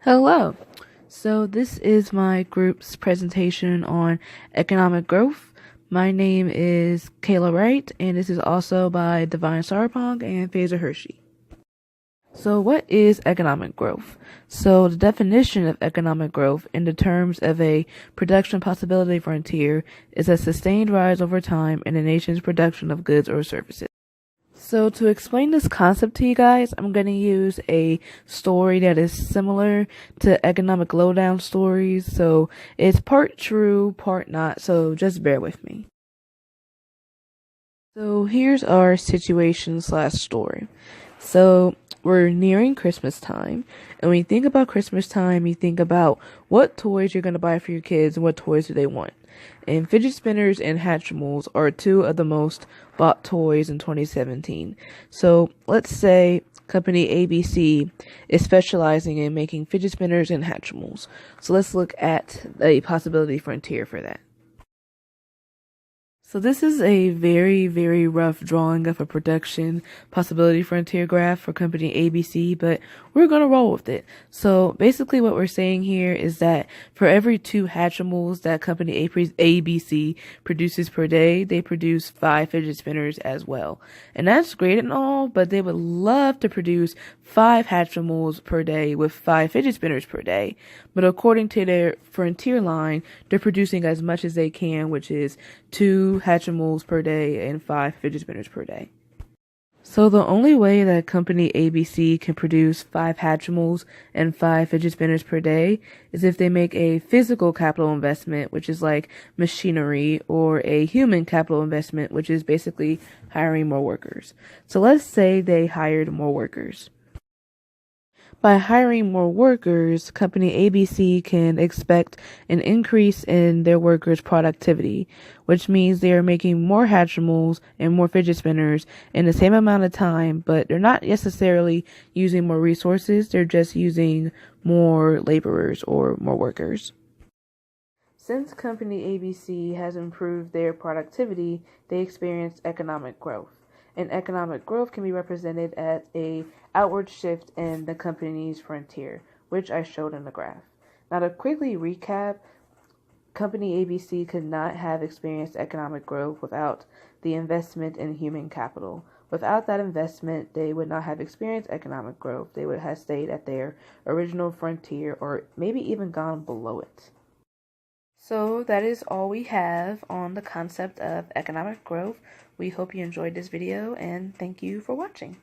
Hello. So this is my group's presentation on economic growth. My name is Kayla Wright, and this is also by Divine Sarpong and Fazer Hershey. So what is economic growth? So the definition of economic growth in the terms of a production possibility frontier is a sustained rise over time in a nation's production of goods or services. So to explain this concept to you guys, I'm going to use a story that is similar to economic lowdown stories. So it's part true, part not. So just bear with me. So here's our situation/story. So we're nearing Christmas time. And when you think about Christmas time, you think about what toys you're going to buy for your kids and what toys do they want. And fidget spinners and Hatchimals are two of the most bought toys in 2017. So let's say company ABC is specializing in making fidget spinners and Hatchimals. So let's look at a possibility frontier for that. So this is a very, very rough drawing of a production possibility frontier graph for company ABC, but we're going to roll with it. So basically what we're saying here is that for every 2 Hatchimals that company ABC produces per day, they produce 5 fidget spinners as well. And that's great and all, but they would love to produce 5 Hatchimals per day with 5 fidget spinners per day. But according to their frontier line, they're producing as much as they can, which is 2 Hatchimals per day and 5 fidget spinners per day. So the only way that company ABC can produce 5 Hatchimals and 5 fidget spinners per day is if they make a physical capital investment, which is like machinery, or a human capital investment, which is basically hiring more workers. So let's say they hired more workers. By hiring more workers, company ABC can expect an increase in their workers' productivity, which means they are making more Hatchimals and more fidget spinners in the same amount of time, but they're not necessarily using more resources, they're just using more laborers or more workers. Since company ABC has improved their productivity, they experience economic growth. And economic growth can be represented as a outward shift in the company's frontier, which I showed in the graph. Now to quickly recap, company ABC could not have experienced economic growth without the investment in human capital. Without that investment, they would not have experienced economic growth. They would have stayed at their original frontier or maybe even gone below it. So that is all we have on the concept of economic growth. We hope you enjoyed this video and thank you for watching.